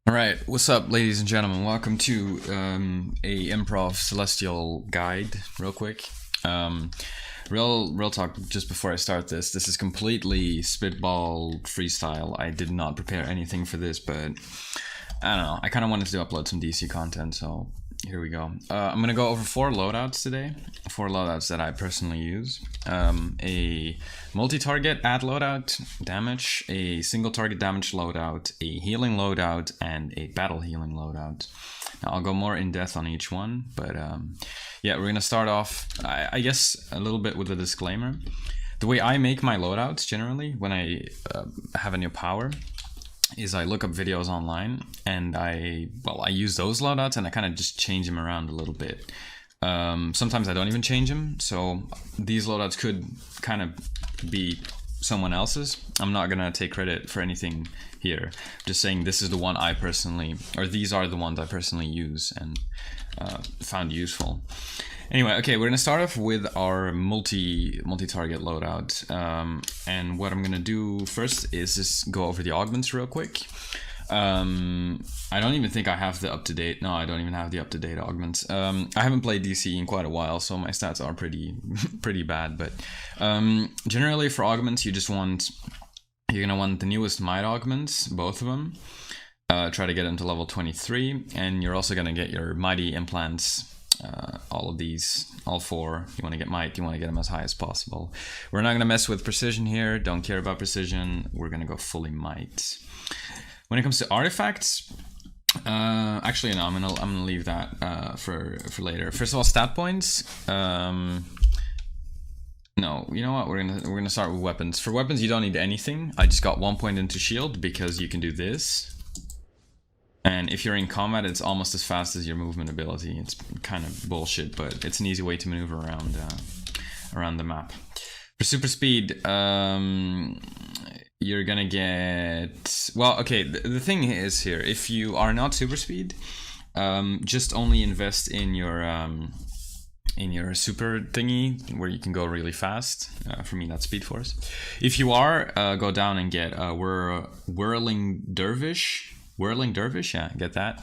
Alright, what's up ladies and gentlemen? Welcome to a improv celestial guide, real quick. Real talk, just before I start this is completely spitball freestyle. I did not prepare anything for this, but I don't know, I kind of wanted to upload some DC content, so here we go. I'm gonna go over 4 loadouts today, 4 loadouts that I personally use. A multi-target add loadout damage, a single target damage loadout, a healing loadout, and a battle healing loadout. Now I'll go more in depth on each one, but yeah, we're gonna start off, I guess, a little bit with a disclaimer. The way I make my loadouts generally when I have a new power is I look up videos online and I use those loadouts and I kind of just change them around a little bit. Sometimes I don't even change them, so these loadouts could kind of be someone else's. I'm not gonna take credit for anything here, just saying this is the one I personally, or these are the ones I personally use and found useful. Anyway, okay, we're gonna start off with our multi-target loadout, and what I'm gonna do first is just go over the augments real quick. I don't even think I have the up-to-date. No, I don't even have the up-to-date augments. I haven't played DC in quite a while, so my stats are pretty bad. But generally for augments, you're gonna want the newest might augments, both of them. Try to get them to level 23, and you're also gonna get your mighty implants. All of these, all 4. You want to get might, you want to get them as high as possible. We're not gonna mess with precision here. Don't care about precision. We're gonna go fully might. When it comes to artifacts, actually no, I'm gonna leave that for later. First of all, stat points. No, you know what? We're gonna start with weapons. For weapons, you don't need anything. I just got 1 point into shield because you can do this. And if you're in combat, it's almost as fast as your movement ability. It's kind of bullshit, but it's an easy way to maneuver around the map. For super speed, you're gonna get, well, okay, the thing is here, if you are not super speed, just only invest in your super thingy where you can go really fast. For me, that's speed force. If you are, go down and get whirling dervish, yeah, get that.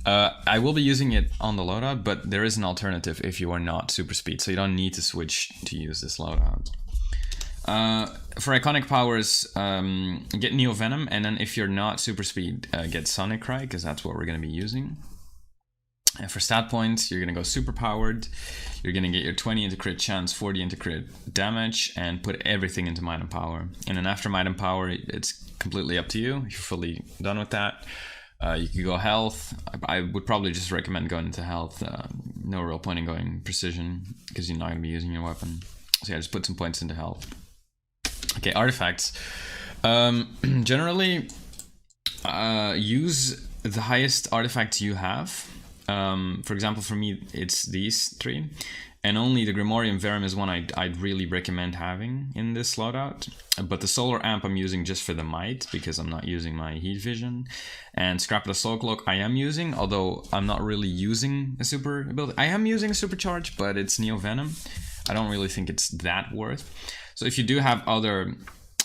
I will be using it on the loadout, but there is an alternative if you are not super speed, so you don't need to switch to use this loadout. For iconic powers, get Neo Venom, and then if you're not super speed, get Sonic Cry, because that's what we're going to be using. And for stat points, you're going to go super powered. You're going to get your 20 into crit chance, 40 into crit damage, and put everything into might and power. And then after might and power, it's completely up to you. If you're fully done with that, you can go health. I would probably just recommend going into health. No real point in going precision because you're not going to be using your weapon. So yeah, just put some points into health. Okay, artifacts. Generally, use the highest artifacts you have. For example, for me, it's these 3. And only the Grimorium Verum is one I'd really recommend having in this loadout. But the Solar Amp I'm using just for the might, because I'm not using my heat vision. And Scrap the Soul Cloak I am using, although I'm not really using a super ability. I am using a supercharge, but it's Neo Venom. I don't really think it's that worth. So if you do have other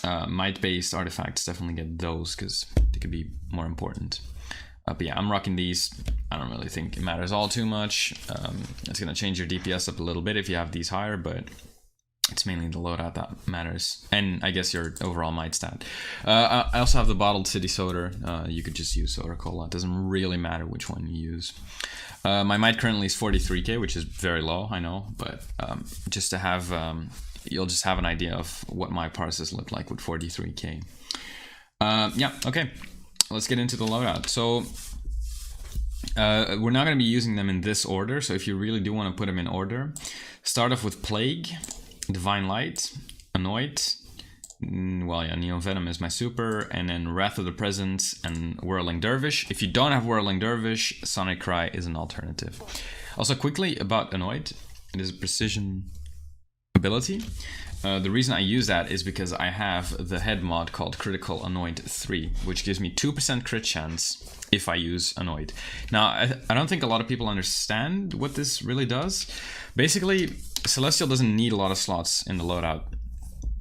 might-based artifacts, definitely get those, because they could be more important. But yeah, I'm rocking these. I don't really think it matters all too much. It's going to change your DPS up a little bit if you have these higher, but it's mainly the loadout that matters. And I guess your overall might stat. I also have the bottled city soda. You could just use soda cola. It doesn't really matter which one you use. My might currently is 43k, which is very low, I know. But just to have, you'll just have an idea of what my parses look like with 43k. Yeah, okay. Let's get into the loadout. So we're not going to be using them in this order, so if you really do want to put them in order, start off with Plague, Divine Light, Anoint, well yeah, Neo Venom is my super, and then Wrath of the Presence and Whirling Dervish. If you don't have Whirling Dervish, Sonic Cry is an alternative. Also quickly about Anoint, it is a precision ability. The reason I use that is because I have the head mod called Critical Anoint 3, which gives me 2% crit chance if I use Anoint. Now, I don't think a lot of people understand what this really does. Basically, Celestial doesn't need a lot of slots in the loadout.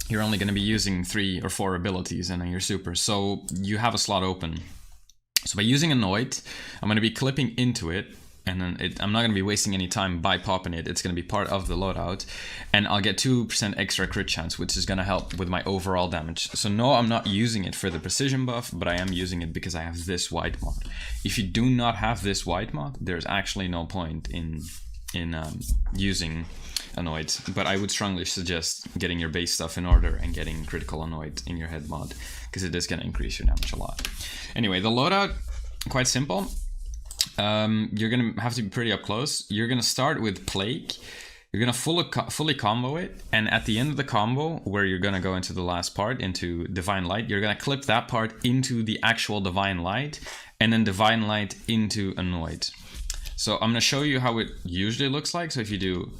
You're only going to be using 3 or 4 abilities and then you're super, so you have a slot open. So by using Annoyed, I'm going to be clipping into it, and then I'm not going to be wasting any time by popping it. It's going to be part of the loadout, and I'll get 2% extra crit chance, which is going to help with my overall damage. So no, I'm not using it for the precision buff, but I am using it because I have this white mod. If you do not have this white mod, there's actually no point in using Annoyed, but I would strongly suggest getting your base stuff in order and getting critical Annoyed in your head mod, because it is going to increase your damage a lot. Anyway, the loadout, quite simple. You're going to have to be pretty up close. You're going to start with Plague. You're going to fully combo it, and at the end of the combo, where you're going to go into the last part, into Divine Light, you're going to clip that part into the actual Divine Light, and then Divine Light into Annoyed. So I'm going to show you how it usually looks like. So if you do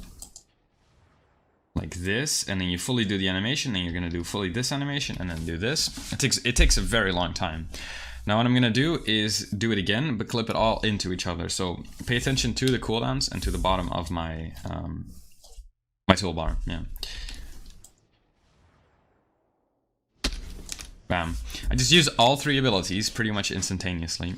like this, and then you fully do the animation, then you're going to do fully this animation, and then do this. It takes a very long time. Now what I'm going to do is do it again, but clip it all into each other. So pay attention to the cooldowns and to the bottom of my my toolbar. Yeah. Bam. I just use all 3 abilities pretty much instantaneously,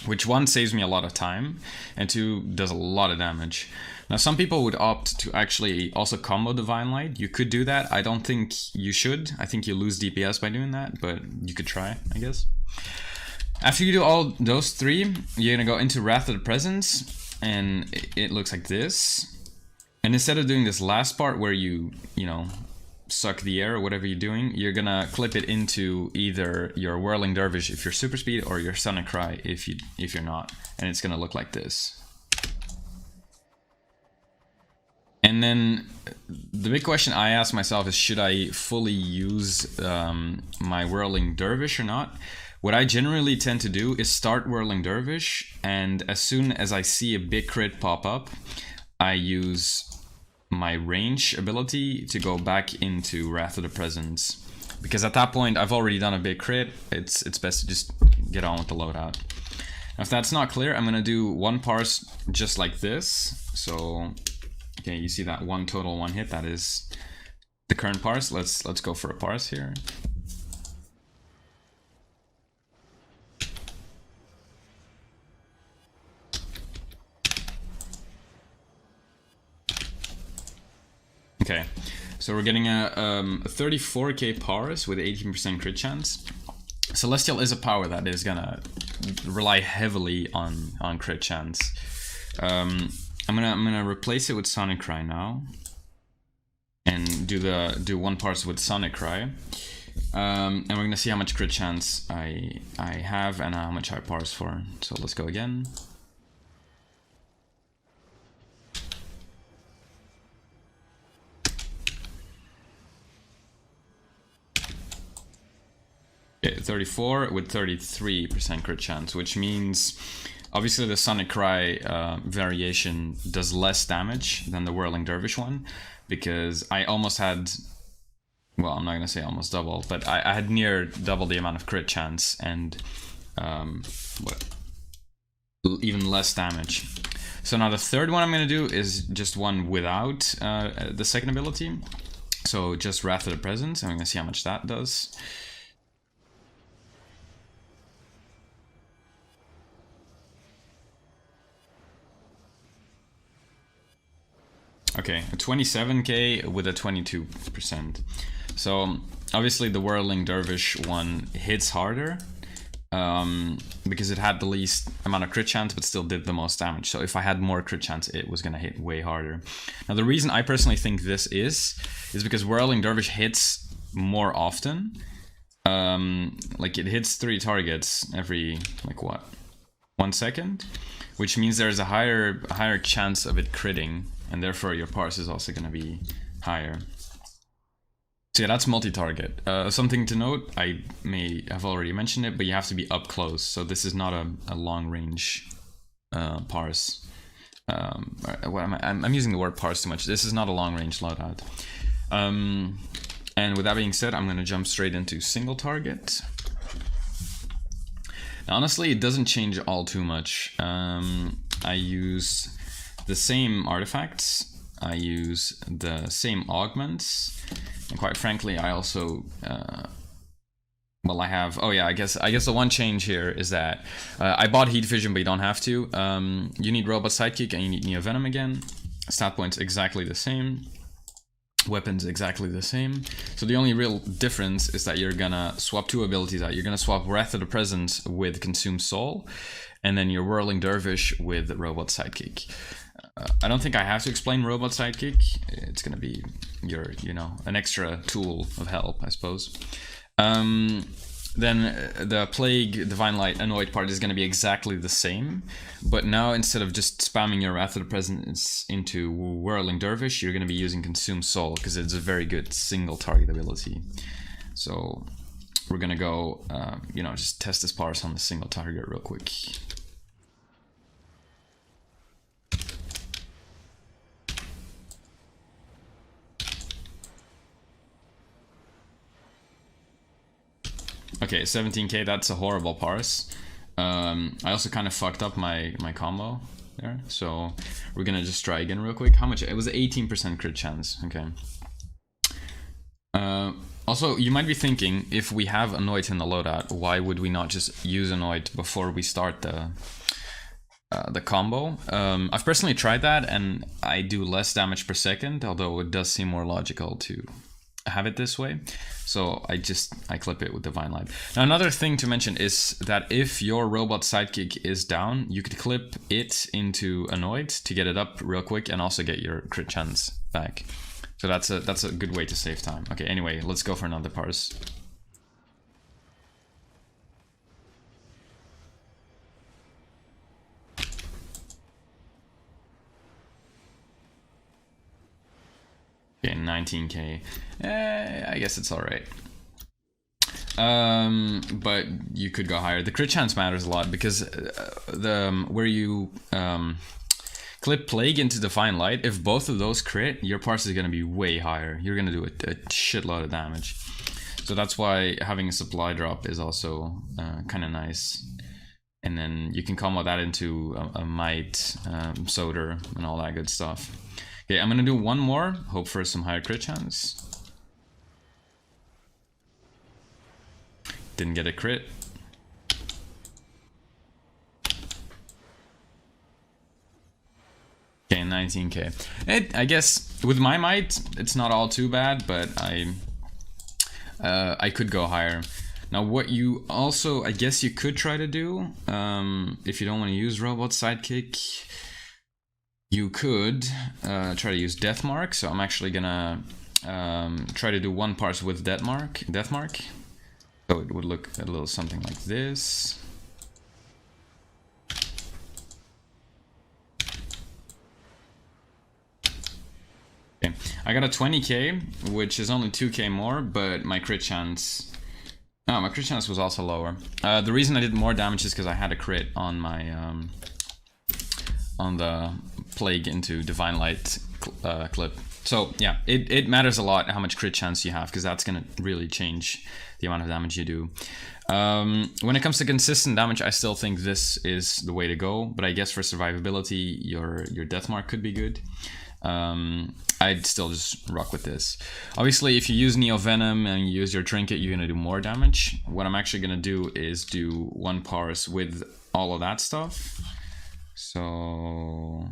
which 1 saves me a lot of time, and 2 does a lot of damage. Now some people would opt to actually also combo Divine Light. You could do that. I don't think you should. I think you lose DPS by doing that, but you could try, I guess. After you do all those 3, you're gonna go into Wrath of the Presence, and it looks like this. And instead of doing this last part where you know, suck the air or whatever you're doing, you're gonna clip it into either your Whirling Dervish if you're super speed, or your Sonic Cry if you're not, and it's gonna look like this. And then the big question I ask myself is, should I fully use my Whirling Dervish or not? What I generally tend to do is start Whirling Dervish, and as soon as I see a big crit pop up, I use my range ability to go back into Wrath of the Presence. Because at that point, I've already done a big crit, it's best to just get on with the loadout. Now, if that's not clear, I'm going to do 1 parse just like this. So, okay, you see that 1 total 1 hit, that is the current parse. Let's go for a parse here. Okay, so we're getting a 34k parse with 18% crit chance. Celestial is a power that is gonna rely heavily on crit chance. I'm gonna replace it with Sonic Cry now, and do 1 parse with Sonic Cry, and we're gonna see how much crit chance I have and how much I parse for. So let's go again. Okay, 34 with 33% crit chance, which means obviously the Sonic Cry variation does less damage than the Whirling Dervish one, because I almost had, well, I'm not gonna say almost double, but I had near double the amount of crit chance and even less damage. So now the third one I'm gonna do is just one without the second ability, so just Wrath of the Presence, and we're gonna see how much that does. Okay, a 27k with a 22%. So obviously the Whirling Dervish one hits harder because it had the least amount of crit chance but still did the most damage. So if I had more crit chance, it was gonna hit way harder. Now the reason I personally think this is because Whirling Dervish hits more often. Like it hits 3 targets every, like what, 1 second? Which means there's a higher chance of it critting, and therefore your parse is also going to be higher. So yeah, that's multi-target. Something to note, I may have already mentioned it, but you have to be up close. So this is not a long-range parse. I'm using the word parse too much. This is not a long-range loadout. And with that being said, I'm going to jump straight into single target. Now, honestly, it doesn't change all too much. I use the same artifacts, I use the same augments, and quite frankly I also well, I have, oh yeah, I guess the one change here is that I bought heat vision, but you don't have to. You need robot sidekick and you need neo venom again. Stat points exactly the same. Weapons exactly the same. So the only real difference is that you're gonna swap 2 abilities out. You're gonna swap Wrath of the Presence with Consume Soul, and then your Whirling Dervish with Robot Sidekick. I don't think I have to explain Robot Sidekick. It's gonna be your, you know, an extra tool of help, I suppose. Then the Plague, Divine Light, Annoyed part is gonna be exactly the same, but now instead of just spamming your Wrath of the Presence into Whirling Dervish, you're gonna be using Consume Soul, because it's a very good single target ability. So we're gonna go, you know, just test this powers on the single target real quick. Okay, 17k, that's a horrible parse. I also kind of fucked up my combo there, so we're gonna just try again real quick. How much? It was 18% crit chance, okay. Also, you might be thinking, if we have Annoyed in the loadout, why would we not just use Annoyed before we start the combo? I've personally tried that, and I do less damage per second, although it does seem more logical to have it this way. So I clip it with Divine Light. Now another thing to mention is that if your robot sidekick is down, you could clip it into Annoyed to get it up real quick and also get your crit chance back. So that's a good way to save time. Okay, anyway, let's go for another parse. Okay, 19k. I guess it's alright. But you could go higher. The crit chance matters a lot because where you clip Plague into Divine Light, if both of those crit, your parse is going to be way higher. You're going to do a shitload of damage. So that's why having a supply drop is also kind of nice. And then you can combo that into a Might, Soder, and all that good stuff. Okay, I'm gonna do one more, hope for some higher crit chance. Didn't get a crit. Okay, 19k. I guess with my might, it's not all too bad, but I could go higher. Now what you also, I guess you could try to do, if you don't want to use Robot Sidekick, you could try to use Death Mark. So I'm actually gonna try to do one parse with Death Mark. So it would look a little something like this. Okay, I got a 20k, which is only 2k more, but my crit chance... Oh, my crit chance was also lower. The reason I did more damage is because I had a crit on my... on the Plague into Divine Light clip. So yeah, it matters a lot how much crit chance you have, because that's gonna really change the amount of damage you do. When it comes to consistent damage, I still think this is the way to go, but I guess for survivability, your Death Mark could be good. I'd still just rock with this. Obviously, if you use Neo Venom and you use your Trinket, you're gonna do more damage. What I'm actually gonna do is do one parse with all of that stuff. So...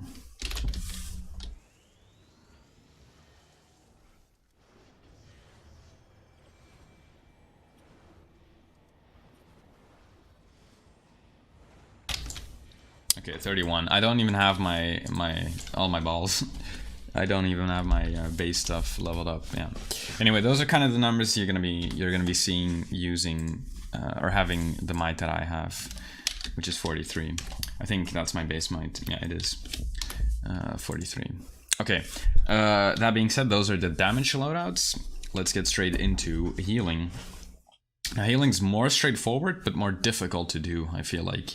Okay, 31. I don't even have all my balls. I don't even have my base stuff leveled up. Yeah. Anyway, those are kind of the numbers you're gonna be seeing using or having the might that I have, which is 43. I think that's my base might. Yeah, it is 43. Okay. That being said, those are the damage loadouts. Let's get straight into healing. Now, healing's more straightforward, but more difficult to do, I feel like.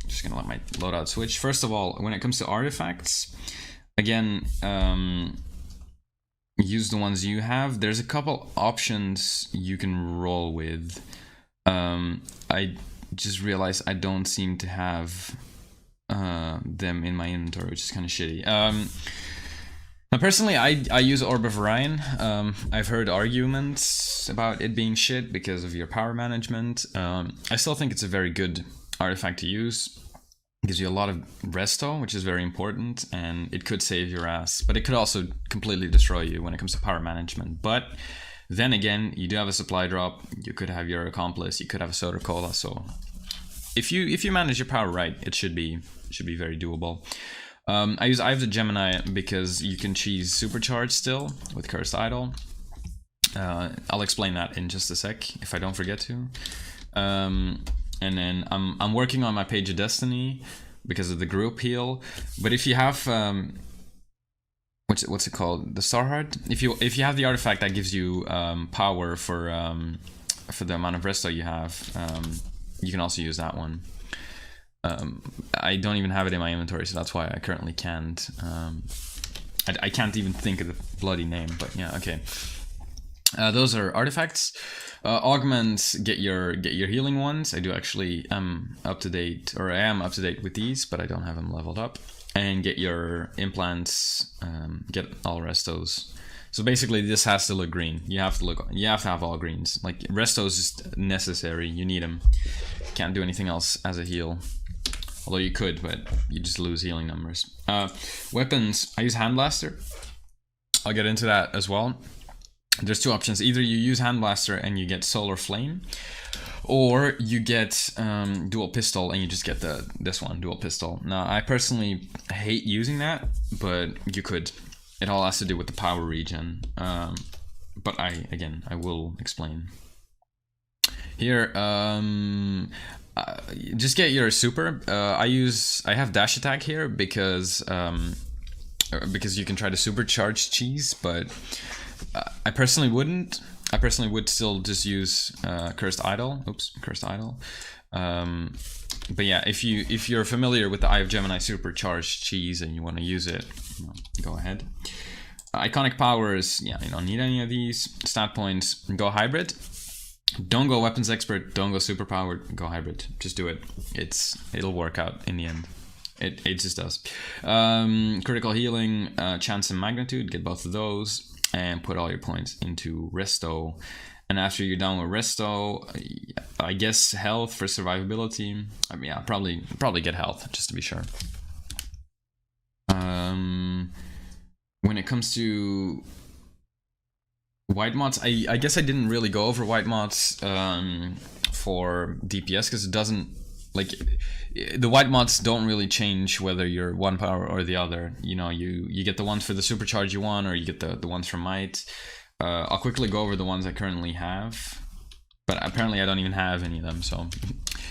Just gonna let my loadout switch. First of all, when it comes to artifacts, again, use the ones you have. There's a couple options you can roll with. I just realized I don't seem to have them in my inventory, which is kind of shitty. Now, personally, I use Orb of Orion. I've heard arguments about it being shit because of your power management. I still think it's a very good artifact to use. It gives you a lot of resto, which is very important, and it could save your ass. But it could also completely destroy you when it comes to power management. But then again, you do have a supply drop. You could have your accomplice. You could have a soda cola. So if you manage your power right, it should be very doable. I use Eye of the Gemini because you can cheese Supercharge still with Cursed Idol. I'll explain that in just a sec if I don't forget to. And then I'm working on my Page of Destiny because of the group heal. But if you have what's it called, the Star Heart? If you have the artifact that gives you power for the amount of resto you have, you can also use that one. I don't even have it in my inventory, so that's why I currently can't. I can't even think of the bloody name, but yeah, okay. Those are artifacts. Augments get your healing ones. I do actually up to date, or I am up to date with these, but I don't have them leveled up. And get your implants. Get all restos. So basically, this has to look green. You have to have all greens. Like resto is just necessary. You need them. Can't do anything else as a heal. Although you could, but you just lose healing numbers. Weapons. I use Hand Blaster. I'll get into that as well. There's two options. Either you use Hand Blaster and you get Solar Flame, or you get Dual Pistol and you just get this one, Dual Pistol. Now, I personally hate using that, but you could. It all has to do with the power regen. But I will explain. Here, just get your super. I have dash attack here because you can try to supercharge cheese, but I personally wouldn't. I personally would still just use Cursed Idol. Oops, Cursed Idol. But yeah, if you're familiar with the Eye of Gemini supercharged cheese and you want to use it, go ahead. Iconic powers, yeah, you don't need any of these. Stat points, go hybrid. Don't go weapons expert, don't go super powered, go hybrid. Just do it. It'll work out in the end. It just does. Critical healing, chance and magnitude, get both of those. And put all your points into resto. And after you're done with resto, I guess health for survivability. I mean, yeah, probably get health just to be sure. When it comes to white mods, I guess I didn't really go over white mods for DPS because it doesn't, like, the white mods don't really change whether you're one power or the other. You know, you get the ones for the supercharge you want, or you get the ones from might. I'll quickly go over the ones I currently have, but apparently I don't even have any of them, so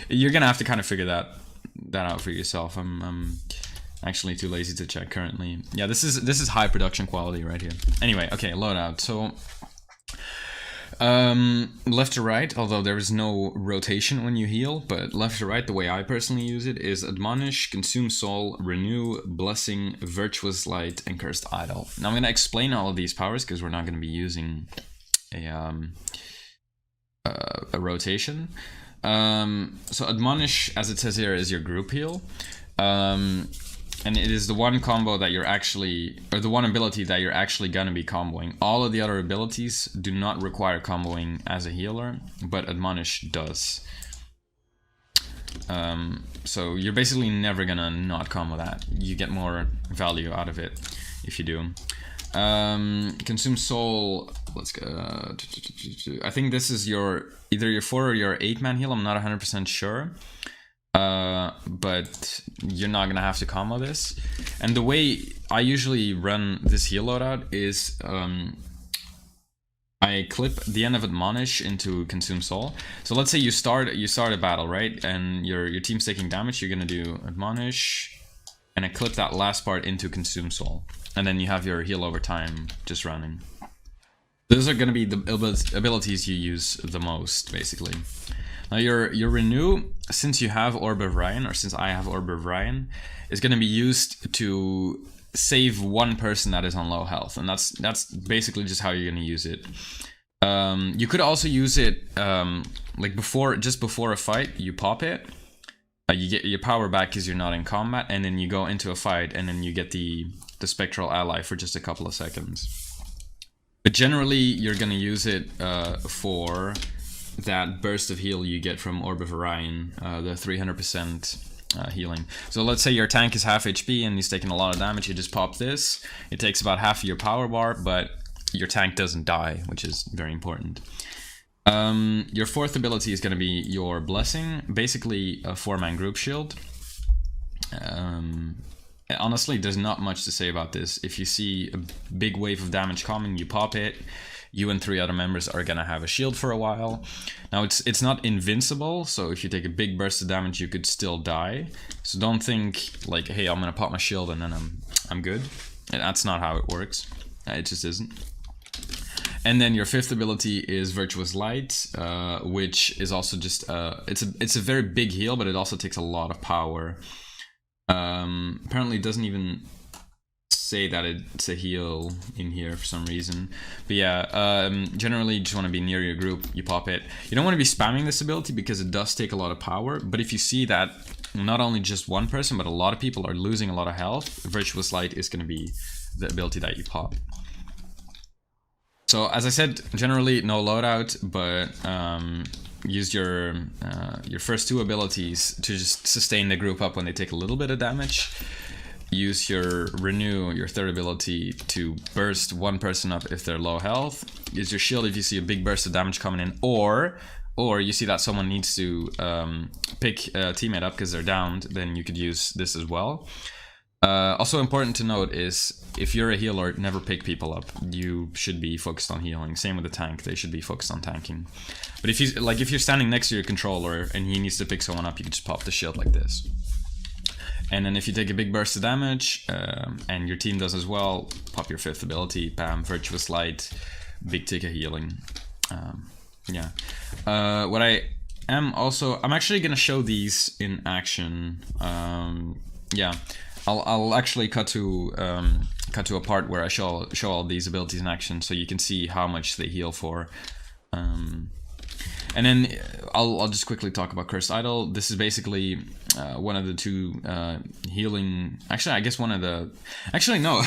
you're gonna have to kind of figure that out for yourself. I'm actually too lazy to check currently. Yeah, this is high production quality right here. Anyway, okay, loadout. So left to right, although there is no rotation when you heal, but left to right, the way I personally use it is Admonish, Consume Soul, Renew, Blessing, Virtuous Light, and Cursed Idol. Now I'm going to explain all of these powers because we're not going to be using a rotation. So Admonish, as it says here, is your group heal. And it is the one combo that you're actually, or the one ability that you're actually gonna be comboing. All of the other abilities do not require comboing as a healer, but Admonish does. So you're basically never gonna not combo that. You get more value out of it if you do. Consume Soul, let's go. I think this is either your 4 or your 8-man heal, I'm not 100% sure. But you're not gonna have to combo this. And the way I usually run this heal loadout is I clip the end of Admonish into Consume Soul. So let's say you start a battle, right? And your team's taking damage, you're gonna do Admonish, and I clip that last part into Consume Soul. And then you have your heal over time just running. Those are gonna be the abilities you use the most, basically. Now your Renew, since you have Orb of Orion, or since I have Orb of Orion, is going to be used to save one person that is on low health, and that's basically just how you're going to use it. You could also use it like just before a fight, you pop it, You get your power back because you're not in combat, and then you go into a fight, and then you get the spectral ally for just a couple of seconds. But generally, you're gonna use it for that burst of heal you get from Orb of Orion, the 300% healing. So let's say your tank is half HP and he's taking a lot of damage. You just pop this. It takes about half of your power bar, but your tank doesn't die, which is very important. Your fourth ability is going to be your Blessing, basically a 4-man group shield. Honestly, there's not much to say about this. If you see a big wave of damage coming, you pop it. You and 3 other members are gonna have a shield for a while. Now it's not invincible, so if you take a big burst of damage, you could still die. So don't think like, hey, I'm gonna pop my shield and then I'm good. That's not how it works. It just isn't. And then your fifth ability is Virtuous Light, which is also just it's a very big heal, but it also takes a lot of power. Apparently it doesn't even say that it's a heal in here for some reason. But yeah, generally you just want to be near your group, you pop it. You don't want to be spamming this ability because it does take a lot of power, but if you see that not only just one person, but a lot of people are losing a lot of health, Virtuous Light is going to be the ability that you pop. So as I said, generally no loadout, but use your first 2 abilities to just sustain the group up when they take a little bit of damage. Use your Renew, your third ability, to burst one person up if they're low health. Use your shield if you see a big burst of damage coming in, or you see that someone needs to pick a teammate up because they're downed, then you could use this as well. Also important to note is, if you're a healer, never pick people up. You should be focused on healing. Same with the tank, they should be focused on tanking. But if you're standing next to your controller and he needs to pick someone up, you can just pop the shield like this. And then if you take a big burst of damage, and your team does as well, pop your fifth ability, bam, Virtuous Light, big ticket healing. Yeah. What I'm actually gonna show these in action. Yeah. I'll actually cut to a part where I show all these abilities in action, so you can see how much they heal for. And then I'll just quickly talk about Cursed Idol. This is basically one of the 2 healing. Actually, I guess one of the. Actually, no.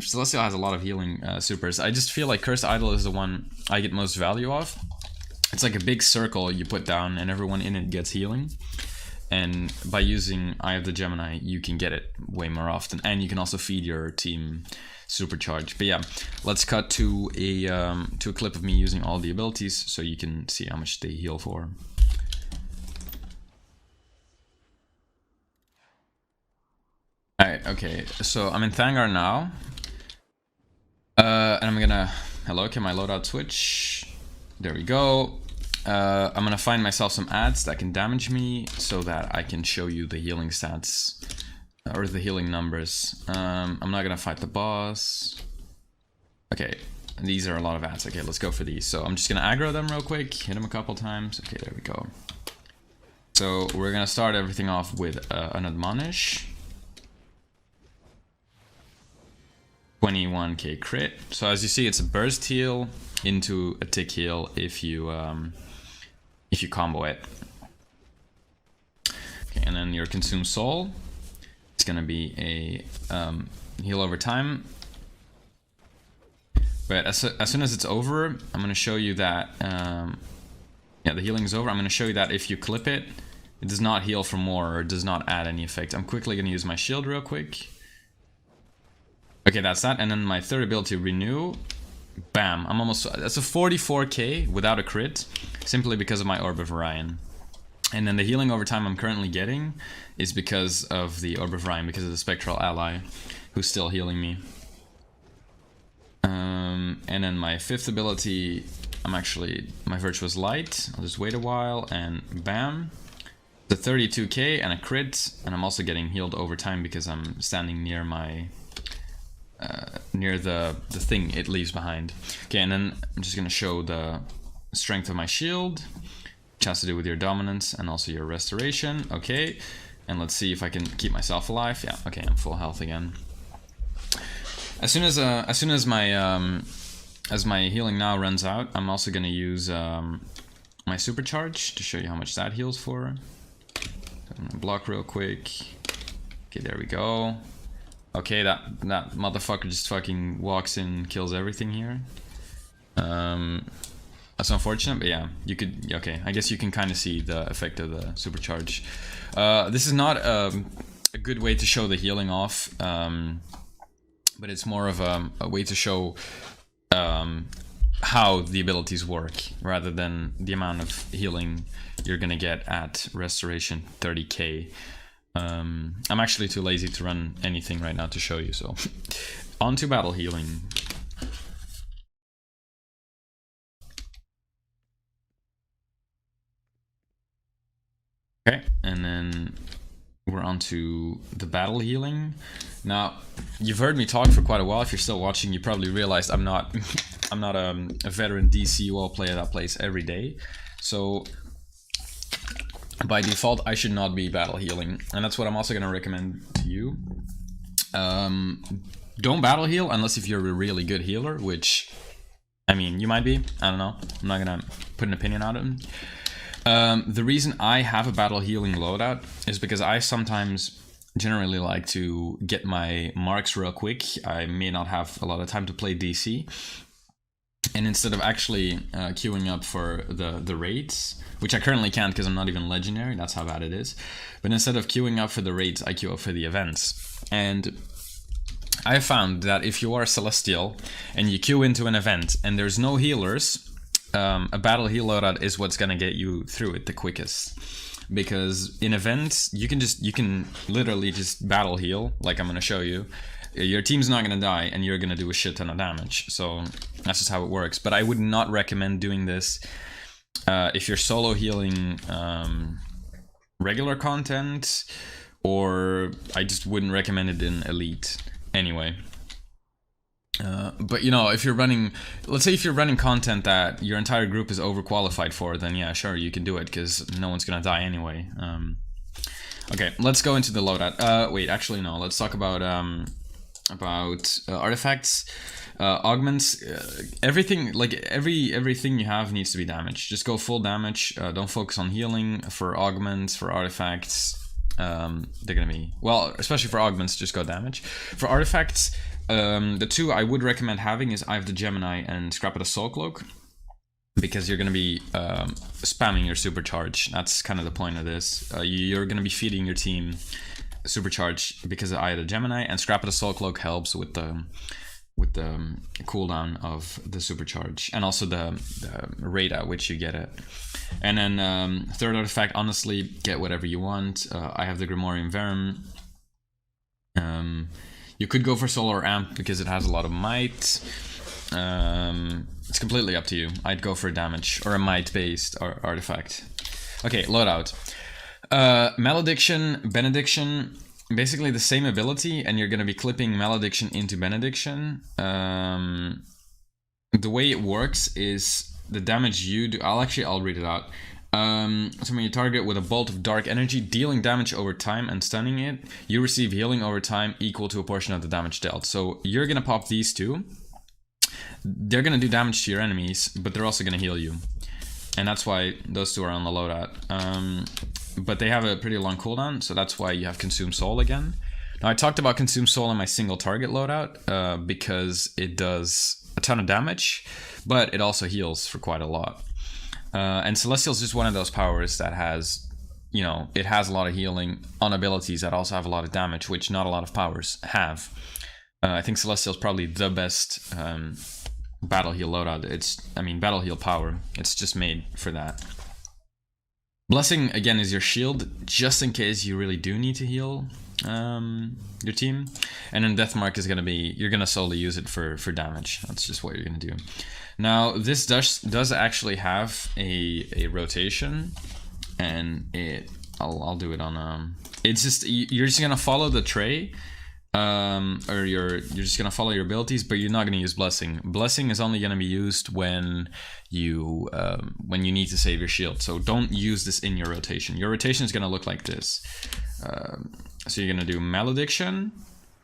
Celestial has a lot of healing supers. I just feel like Cursed Idol is the one I get most value of. It's like a big circle you put down, and everyone in it gets healing. And by using Eye of the Gemini, you can get it way more often, and you can also feed your team supercharge. But yeah, let's cut to a clip of me using all the abilities so you can see how much they heal for. Alright, okay, so I'm in Thangar now, and I'm gonna, hello, can my loadout switch? There we go. I'm gonna find myself some ads that can damage me so that I can show you the healing stats or the healing numbers. I'm not gonna fight the boss. Okay, these are a lot of ads. Okay, let's go for these. So I'm just gonna aggro them real quick, hit them a couple times. Okay, there we go. So we're gonna start everything off with an Admonish. 21k crit. So as you see, it's a burst heal into a tick heal if you combo it. Okay, and then your Consume Soul. It's gonna be a heal over time. But as soon as it's over, I'm gonna show you that yeah, the healing is over. I'm gonna show you that if you clip it, it does not heal for more or does not add any effect. I'm quickly gonna use my shield real quick. Okay, that's that. And then my third ability, Renew. Bam, I'm almost, that's a 44k without a crit, simply because of my Orb of Orion. And then the healing over time I'm currently getting is because of the Orb of Orion, because of the Spectral Ally, who's still healing me. And then my fifth ability, my Virtuous Light. I'll just wait a while, and bam. The 32k and a crit, and I'm also getting healed over time because I'm standing near my... near the thing it leaves behind. Okay, and then I'm just gonna show the strength of my shield, which has to do with your dominance and also your restoration. Okay, and let's see if I can keep myself alive. Yeah, okay, I'm full health again. As soon as my healing now runs out, I'm also gonna use my supercharge to show you how much that heals for. block real quick. Okay, there we go. Okay, that motherfucker just fucking walks in, kills everything here. That's unfortunate, but yeah, you could. Okay, I guess you can kind of see the effect of the supercharge. This is not a good way to show the healing off, but it's more of a way to show how the abilities work, rather than the amount of healing you're gonna get at restoration 30k. I'm actually too lazy to run anything right now to show you, so on to battle healing. Okay, and then we're on to the battle healing. Now, you've heard me talk for quite a while. If you're still watching, you probably realized I'm not a veteran DCUO player that plays every day. So by default, I should not be battle healing, and that's what I'm also going to recommend to you. Don't battle heal unless if you're a really good healer, which, I mean, you might be. I don't know. I'm not going to put an opinion on it. The reason I have a battle healing loadout is because I sometimes generally like to get my marks real quick. I may not have a lot of time to play DC. And instead of actually queuing up for the raids, which I currently can't because I'm not even legendary, that's how bad it is. But instead of queuing up for the raids, I queue up for the events. And I found that if you are Celestial and you queue into an event and there's no healers, a battle heal loadout is what's gonna get you through it the quickest. Because in events, you can literally just battle heal, like I'm gonna show you. Your team's not gonna die and you're gonna do a shit ton of damage. So that's just how it works. But I would not recommend doing this if you're solo healing regular content, or I just wouldn't recommend it in Elite anyway. But you know, if you're running, let's say if you're running content that your entire group is overqualified for, then yeah, sure, you can do it because no one's gonna die anyway. Okay, let's go into the loadout. Wait, actually no, let's talk about artifacts, augments, everything. Like everything you have needs to be damaged. Just go full damage. Don't focus on healing. For augments, for artifacts, they're gonna be, well, especially for augments, just go damage. For artifacts, the two I would recommend having is I have the Gemini and Scrap of the Soul Cloak, because you're going to be spamming your supercharge. That's kind of the point of this. You're going to be feeding your team supercharge because I had a Gemini, and Scrap of the Soul Cloak helps with the cooldown of the supercharge, and also the rate at which you get it. And then third artifact, honestly, get whatever you want. I have the Grimorium Verum. You could go for Solar Amp because it has a lot of might. It's completely up to you. I'd go for damage or a might-based artifact. Okay, loadout. Malediction, Benediction, basically the same ability, and you're going to be clipping Malediction into Benediction. The way it works is the damage you do. I'll read it out. So when you target with a bolt of dark energy, dealing damage over time and stunning it, you receive healing over time equal to a portion of the damage dealt. So you're gonna pop these two. They're gonna do damage to your enemies, but they're also gonna heal you. And that's why those two are on the loadout. But they have a pretty long cooldown, so that's why you have Consume Soul again. Now I talked about Consume Soul in my single target loadout because it does a ton of damage, but it also heals for quite a lot. And Celestial is just one of those powers that has, you know, it has a lot of healing on abilities that also have a lot of damage, which not a lot of powers have. I think Celestial is probably the best battle heal loadout. Battle heal power. It's just made for that. Blessing, again, is your shield, just in case you really do need to heal your team. And then Deathmark is going to be, you're going to solely use it for damage. That's just what you're going to do. Now, this does actually have a rotation, and I'll do it on, it's just, you're just going to follow the tray, or you're just going to follow your abilities, but you're not going to use Blessing. Blessing is only going to be used when you need to save your shield. So don't use this in your rotation. Your rotation is going to look like this. So you're going to do Malediction,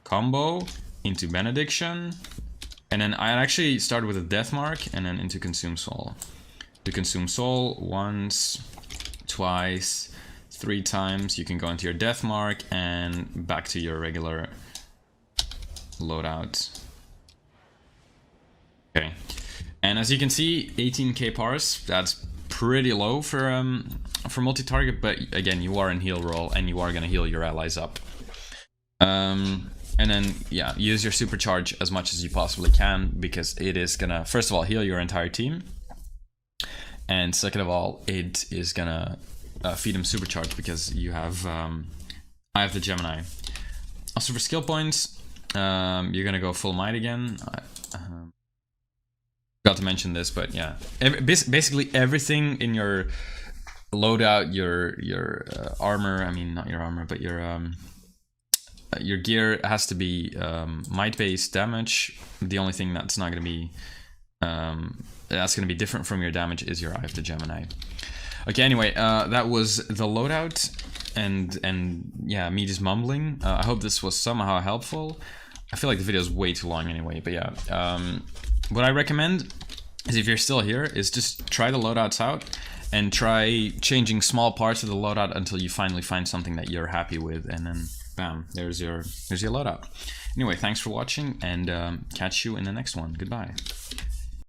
combo, into Benediction, and then I actually started with a Deathmark and then into Consume Soul. To Consume Soul once, twice, 3 times, you can go into your death mark and back to your regular loadout. Okay, and as you can see, 18k parse, that's pretty low for multi-target, but again, you are in heal roll and you are gonna heal your allies up. And then, yeah, use your supercharge as much as you possibly can, because it is gonna, first of all, heal your entire team, and second of all, it is gonna feed him supercharge because you have, I have the Gemini. Also for skill points, you're gonna go full might again. Forgot to mention this, but yeah, basically everything in your loadout, your armor, I mean not your armor, but your gear has to be might-based damage. The only thing that's not going to be different from your damage is your Eye of the Gemini. Okay, anyway, that was the loadout, and yeah, me just mumbling. I hope this was somehow helpful. I feel like the video is way too long anyway, but yeah. What I recommend is, if you're still here, is just try the loadouts out and try changing small parts of the loadout until you finally find something that you're happy with, and then bam, there's your loadout. Anyway, thanks for watching, and catch you in the next one. Goodbye.